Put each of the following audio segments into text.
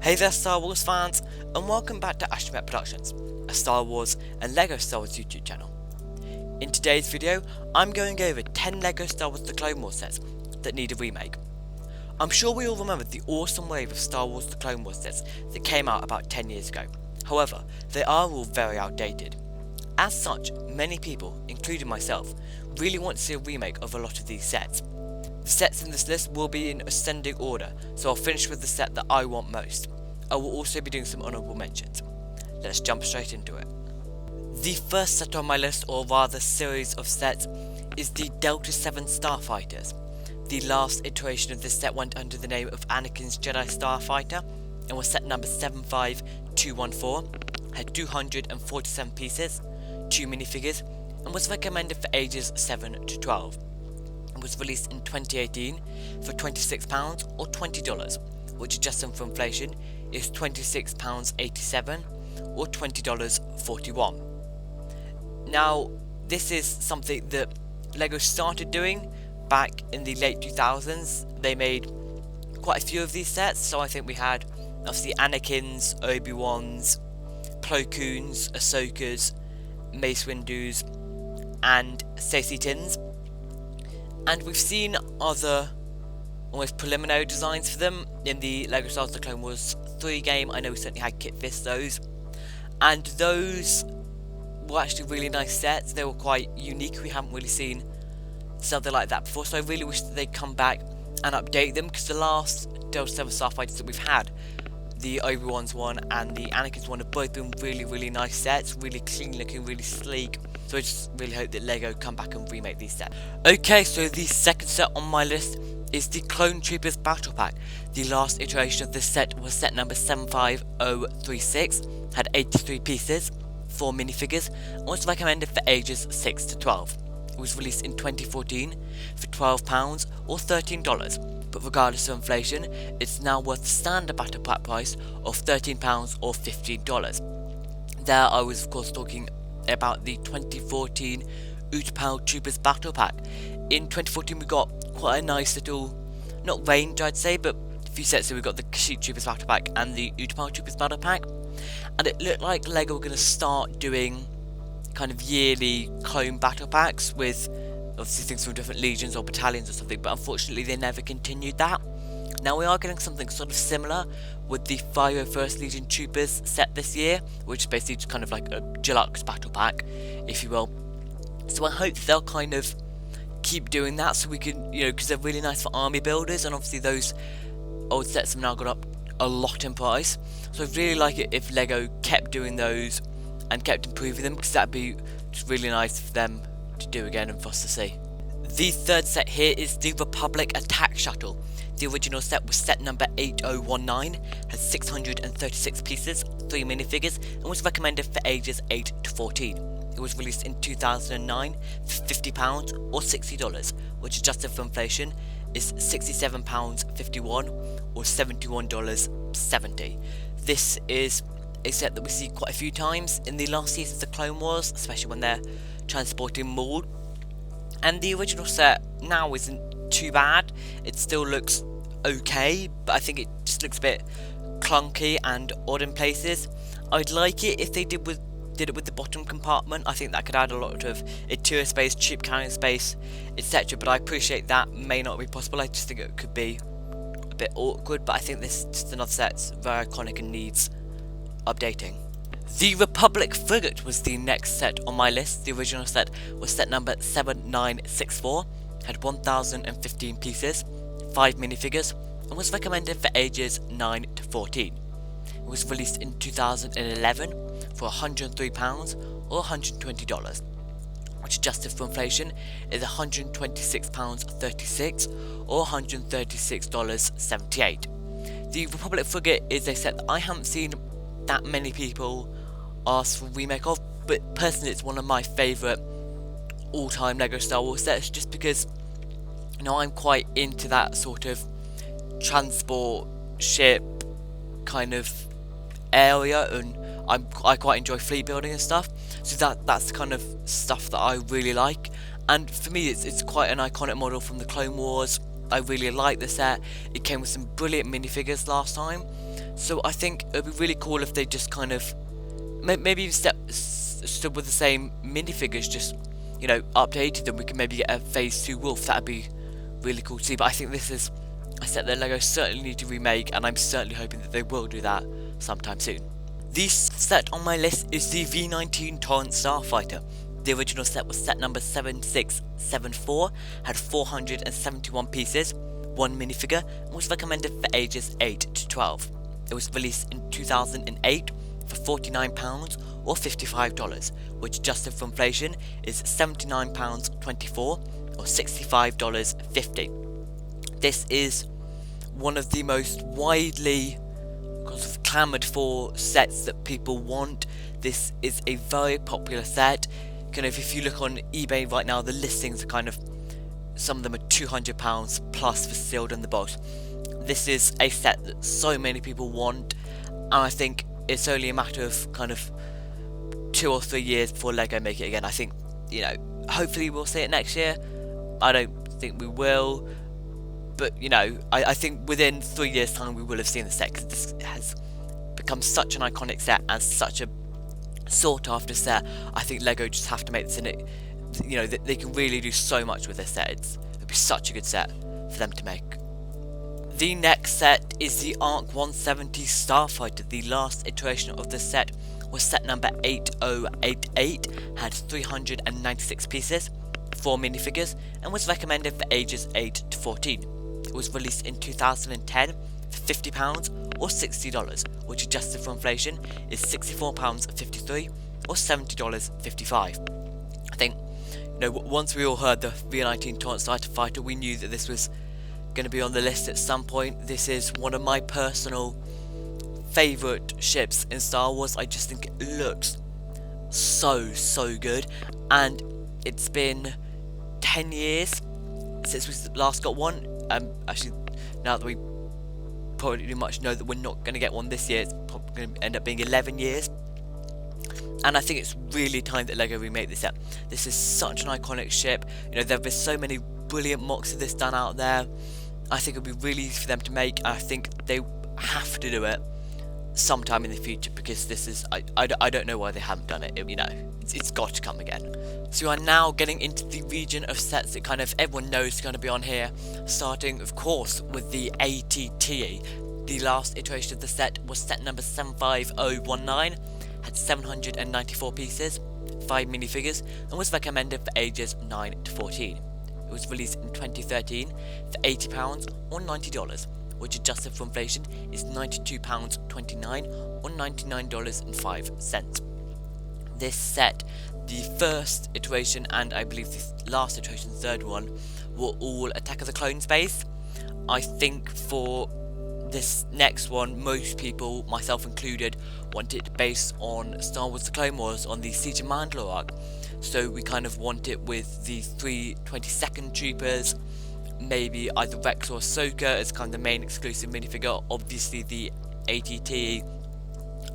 Hey there Star Wars fans, and welcome back to Astromech Productions, a Star Wars and LEGO Star Wars YouTube channel. In today's video, I'm going over 10 LEGO Star Wars The Clone Wars sets that need a remake. I'm sure we all remember the awesome wave of Star Wars The Clone Wars sets that came out about 10 years ago. However, they are all very outdated. As such, many people, including myself, really want to see a remake of a lot of these sets. The sets in this list will be in ascending order, so I'll finish with the set that I want most. I will also be doing some honourable mentions. Let's jump straight into it. The first set on my list, or rather series of sets, is the Delta 7 Starfighters. The last iteration of this set went under the name of Anakin's Jedi Starfighter and was set number 75214, had 247 pieces, 2 minifigures, and was recommended for ages 7 to 12. It was released in 2018 for £26 or $20, which adjusting for inflation is £26.87 or $20.41. Now, this is something that LEGO started doing back in the late 2000s. They made quite a few of these sets, so I think we had obviously Anakin's, Obi-Wan's, Plo Koon's, Ahsoka's, Mace Windu's, and Stacey Tin's. And we've seen other almost preliminary designs for them in the LEGO Star Wars The Clone Wars 3 game. I know we certainly had Kit Fisto's, and those were actually really nice sets. They were quite unique. We haven't really seen something like that before, so I really wish that they'd come back and update them, because the last Delta 7 Starfighters that we've had, the Obi-Wan's one and the Anakin's one, have both been really nice sets, really clean looking, really sleek. So I just really hope that LEGO come back and remake these sets. Okay, so the second set on my list is the Clone Troopers Battle Pack. The last iteration of this set was set number 75036, had 83 pieces, 4 minifigures, and was recommended for ages 6 to 12. It was released in 2014 for £12 or $13, but regardless of inflation, it's now worth the standard Battle Pack price of £13 or $15. There I was of course talking about the 2014 Utapau Troopers Battle Pack. In 2014 we got quite a nice little, not range I'd say, but a few sets. So we got the Kashyyyk Troopers Battle Pack and the Utapau Troopers Battle Pack, and it looked like LEGO were going to start doing kind of yearly clone battle packs with obviously things from different legions or battalions or something, but unfortunately they never continued that. Now we are getting something sort of similar with the 501st Legion Troopers set this year, which is basically just kind of like a deluxe battle pack, if you will. So I hope that they'll kind of keep doing that, so we can, you know, because they're really nice for army builders, and obviously those old sets have now gone up a lot in price. So I'd really like it if LEGO kept doing those and kept improving them, because that'd be just really nice for them to do again and for us to see. The third set here is the Republic Attack Shuttle. The original set was set number 8019, has 636 pieces, 3 minifigures, and was recommended for ages 8 to 14. It was released in 2009 for £50 or $60, which adjusted for inflation is £67.51 or $71.70. This is a set that we see quite a few times in the last season of the Clone Wars, especially when they're transporting Maul. And the original set now isn't too bad. It still looks okay, but I think it just looks a bit clunky and odd in places. I'd like it if they did it with the bottom compartment. I think that could add a lot of interior space, cheap carrying space, etc. But I appreciate that may not be possible. I just think it could be a bit awkward, but I think this is just another set's very iconic and needs updating. The Republic Frigate was the next set on my list. The original set was set number 7964, had 1015 pieces, 5 minifigures, and was recommended for ages 9 to 14. It was released in 2011 for £103 or $120, which adjusted for inflation is £126.36 or $136.78. The Republic Frigate is a set that I haven't seen that many people ask for a remake of, but personally it's one of my favourite all-time LEGO Star Wars sets, just because, you know, I'm quite into that sort of transport ship kind of area, and I quite enjoy fleet building and stuff, so that's the kind of stuff that I really like. And for me it's quite an iconic model from the Clone Wars. I really like the set. It came with some brilliant minifigures last time, So I think it would be really cool if they just kind of maybe even stood with the same minifigures, just, you know, updated them. We can maybe get a phase 2 wolf. That'd be really cool to see. But I think this is a set that LEGO certainly need to remake, and I'm certainly hoping that they will do that sometime soon. The set on my list is the V19 Tan Starfighter. The original set was set number 7674, had 471 pieces, 1 minifigure, and was recommended for ages 8 to 12. It was released in 2008 for £49 or $55, which adjusted for inflation is £79.24 or $65.50. This is one of the most widely clamoured for sets that people want. This is a very popular set. Kind of, if you look on eBay right now, the listings are kind of, some of them are £200 plus for sealed in the box. This is a set that so many people want, and I think it's only a matter of kind of 2 or 3 years before LEGO make it again. I think, you know, hopefully we'll see it next year. I don't think we will, but, you know, I think within 3 years time we will have seen the set, because this has become such an iconic set and such a sought after set. I think LEGO just have to make this in it. You know, they can really do so much with this set. It'd be such a good set for them to make. The next set is the Arc 170 Starfighter. The last iteration of this set was set number 8088, had 396 pieces, 4 minifigures, and was recommended for ages 8 to 14. It was released in 2010 for £50 or $60, which adjusted for inflation is £64.53 or $70.55. I think, you know, once we all heard the V19 Tan Starfighter, we knew that this was going to be on the list at some point. This is one of my personal favourite ships in Star Wars. I just think it looks so good, and it's been 10 years since we last got one. Actually, now that we pretty much know that we're not going to get one this year, it's probably going to end up being 11 years. And I think it's really time that LEGO remake this set. This is such an iconic ship. You know, there have been so many brilliant mocks of this done out there. I think it would be really easy for them to make. I think they have to do it sometime in the future, because this is, I don't know why they haven't done it. You know, it's got to come again. So we are now getting into the region of sets that kind of everyone knows is going to be on here, starting of course with the ATTE. The last iteration of the set was set number 75019, had 794 pieces, 5 minifigures, and was recommended for ages 9 to 14. It was released in 2013 for £80 or $90, which adjusted for inflation is £92.29 or $99.05. This set, the first iteration and I believe the last iteration, the third one, were all Attack of the Clones based. I think for this next one, most people, myself included, want it based on Star Wars The Clone Wars, on the Siege of Mandalore arc. So we kind of want it with the 3 22nd Troopers, maybe either Rex or Ahsoka as kind of the main exclusive minifigure, obviously the ATT,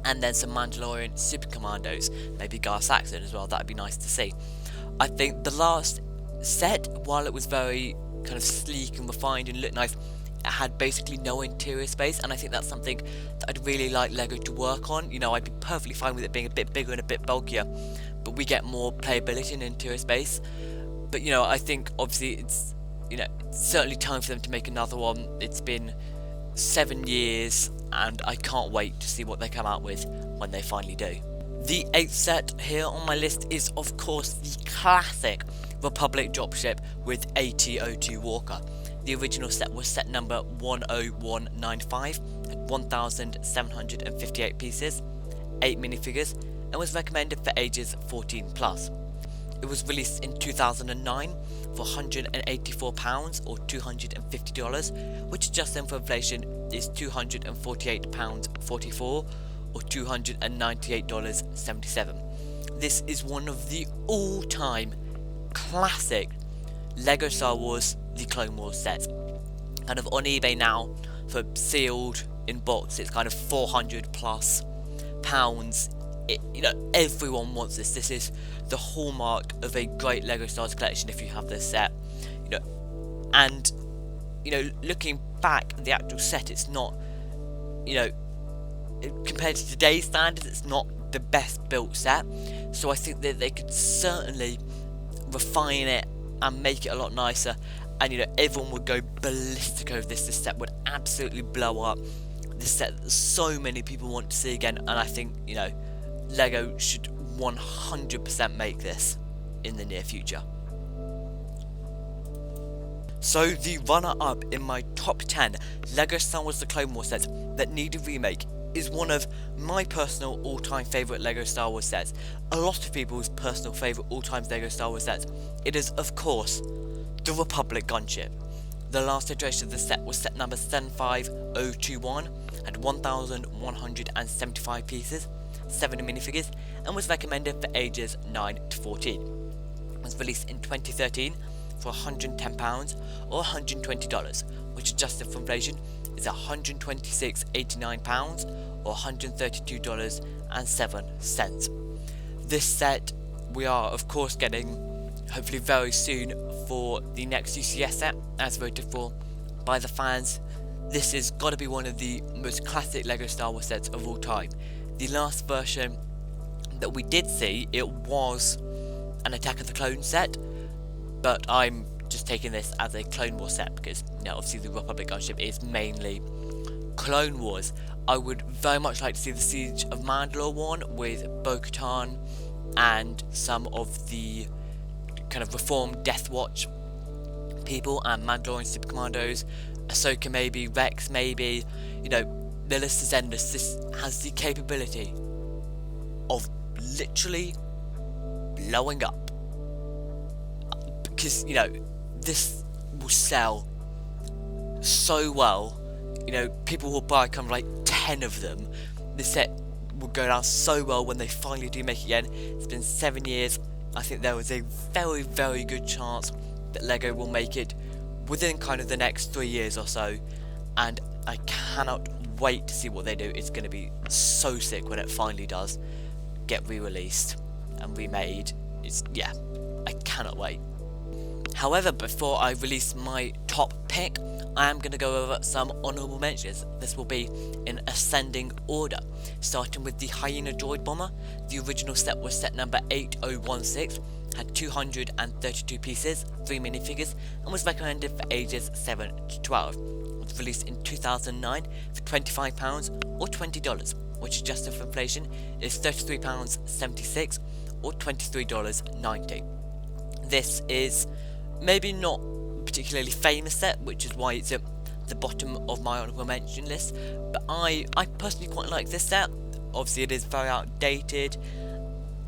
and then some Mandalorian Super Commandos, maybe Gar Saxon as well. That'd be nice to see. I think the last set, while it was very kind of sleek and refined and looked nice, it had basically no interior space, and I think that's something that I'd really like LEGO to work on. You know, I'd be perfectly fine with it being a bit bigger and a bit bulkier, but we get more playability and interior space. But, you know, I think obviously it's, you know, it's certainly time for them to make another one. It's been 7 years, and I can't wait to see what they come out with when they finally do. The 8th set here on my list is of course the classic Republic dropship with AT-02 Walker. The original set was set number 10195, had 1,758 pieces, 8 minifigures, and was recommended for ages 14 plus. It was released in 2009 for £184 or $250, which adjusted for inflation is £248.44 or $298.77. This is one of the all-time classic LEGO Star Wars The Clone Wars sets. Kind of on eBay now for sealed in box, it's kind of £400 plus. You know, everyone wants this. This is the hallmark of a great LEGO Star Wars collection if you have this set. You know, and you know, looking back at the actual set, it's not, you know, compared to today's standards, it's not the best built set. So I think that they could certainly refine it and make it a lot nicer, and everyone would go ballistic over this. This set would absolutely blow up. This set that so many people want to see again, and I think Lego should 100% make this in the near future. So the runner-up in my top 10 LEGO Star Wars The Clone Wars sets that need a remake is one of my personal all-time favourite LEGO Star Wars sets, a lot of people's personal favourite all-time LEGO Star Wars sets. It is, of course, the Republic gunship. The last iteration of the set was set number 75021, had 1,175 pieces, 7 minifigures, and was recommended for ages 9 to 14. It was released in 2013 for £110 or $120, which adjusted for inflation is £126.89 or $132.07. This set we are of course getting hopefully very soon for the next UCS set, as voted for by the fans. This has got to be one of the most classic LEGO Star Wars sets of all time. The last version that we did see, it was an Attack of the Clones set, but I'm just taking this as a Clone Wars set because obviously the Republic gunship is mainly Clone Wars. I would very much like to see the Siege of Mandalore one with Bo-Katan and some of the kind of reformed Death Watch people and Mandalorian Super Commandos, Ahsoka maybe, Rex maybe, the list is endless. This has the capability of literally blowing up, because this will sell so well. People will buy kind of like 10 of them. This set will go down so well when they finally do make it again. It's been 7 years. I think there is a very, very good chance that LEGO will make it within kind of the next 3 years or so, and I cannot wait to see what they do. It's going to be so sick when it finally does get re-released and remade. I cannot wait. However, before I release my top pick, I am going to go over some honourable mentions. This will be in ascending order, starting with the Hyena Droid Bomber. The original set was set number 8016, had 232 pieces, 3 minifigures, and was recommended for ages 7 to 12. It was released in 2009 for £25 or $20, which adjusted for inflation is £33.76 or $23.90. This is maybe not particularly famous set, which is why it's at the bottom of my honourable mention list, but I personally quite like this set. Obviously it is very outdated.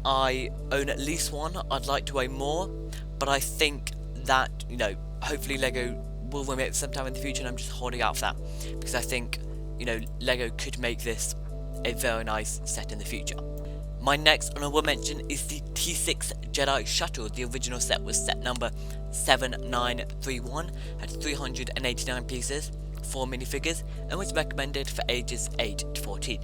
I own at least one. I'd like to own more, but I think that hopefully LEGO will remake it sometime in the future, and I'm just holding out for that because I think LEGO could make this a very nice set in the future. My next honourable mention is the T6 Jedi Shuttle. The original set was set number 7931, had 389 pieces, 4 minifigures, and was recommended for ages 8 to 14.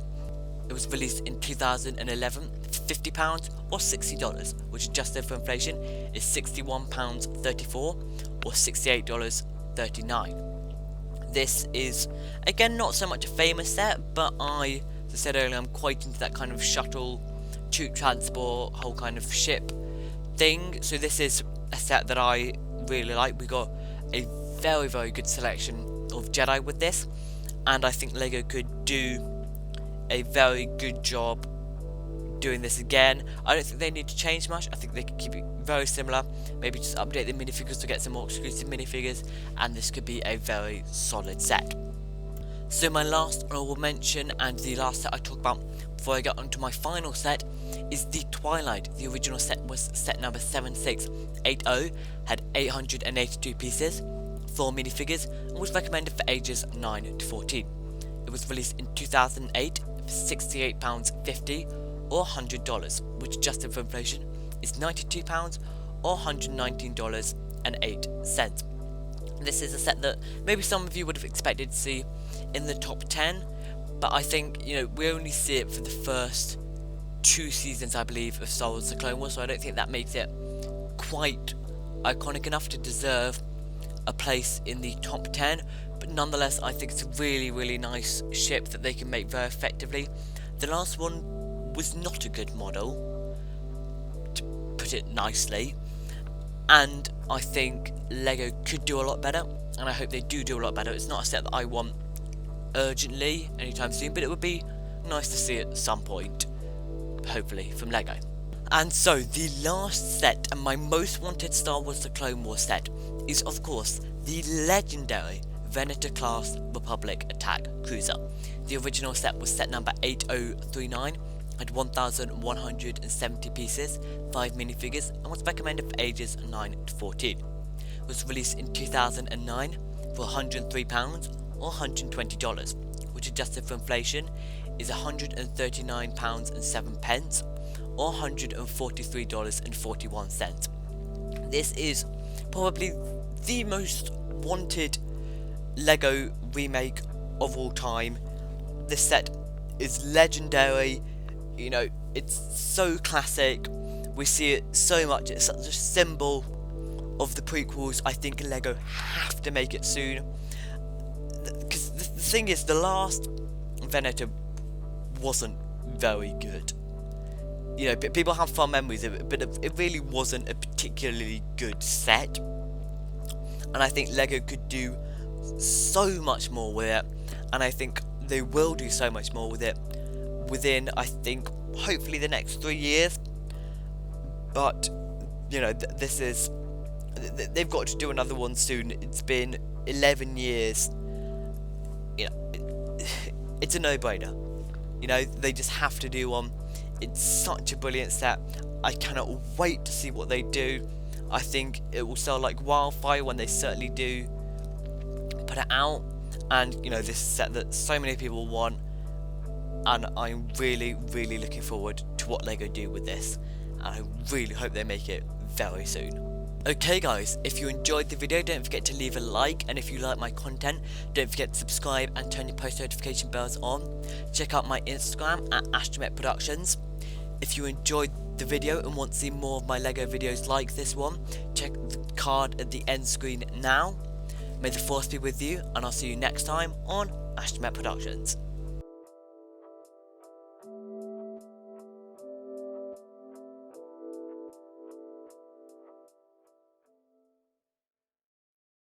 It was released in 2011 for £50 or $60, which adjusted for inflation is £61.34 or $68.39. This is again not so much a famous set, but as I said earlier, I'm quite into that kind of shuttle, troop transport, whole kind of ship thing. So this is a set that I really like. We got a very, very good selection of Jedi with this, and I think LEGO could do a very good job doing this again. I don't think they need to change much. I think they could keep it very similar, maybe just update the minifigures to get some more exclusive minifigures, and this could be a very solid set. So my last honourable mention, and the last set I talk about before I get onto my final set, is the Twilight. The original set was set number 7680, had 882 pieces, 4 minifigures, and was recommended for ages 9 to 14. It was released in 2008 for £68.50 or $100, which adjusted for inflation is £92 or $119.08. This is a set that maybe some of you would have expected to see in the top 10, but I think we only see it for the first 2 seasons, I believe, of Star Wars: The Clone Wars, so I don't think that makes it quite iconic enough to deserve a place in the top 10. but nonetheless I think it's a really nice ship that they can make very effectively. The last one was not a good model, to put it nicely, and I think LEGO could do a lot better, and I hope they do a lot better. It's not a set that I want urgently anytime soon, but it would be nice to see at some point, hopefully, from LEGO. And so the last set, and my most wanted Star Wars The Clone Wars set, is of course the legendary Venator class Republic attack cruiser. The original set was set number 8039, had 1170 pieces, 5 minifigures, and was recommended for ages 9 to 14. It was released in 2009 for £103 or $120, which adjusted for inflation is £139.07 or $143.41. This is probably the most wanted LEGO remake of all time. This set is legendary, you know, it's so classic, we see it so much, it's such a symbol of the prequels. I think LEGO have to make it soon, because the thing is, the last Venator wasn't very good. You know, people have fond memories of it, but it really wasn't a particularly good set, and I think LEGO could do so much more with it, and I think they will do so much more with it within, I think, hopefully the next 3 years. But you know, they've got to do another one soon. It's been 11 years. You know, it's a no-brainer. You know, they just have to do one. It's such a brilliant set. I cannot wait to see what they do. I think it will sell like wildfire when they certainly do put it out. And you know, this is a set that so many people want, and I'm really looking forward to what LEGO do with this, and I really hope they make it very soon. Okay guys, if you enjoyed the video, don't forget to leave a like, and if you like my content, don't forget to subscribe and turn your post notification bells on. Check out my Instagram at Astromech Productions. If you enjoyed the video and want to see more of my LEGO videos like this one, check the card at the end screen now. May the force be with you, and I'll see you next time on Astromech Productions.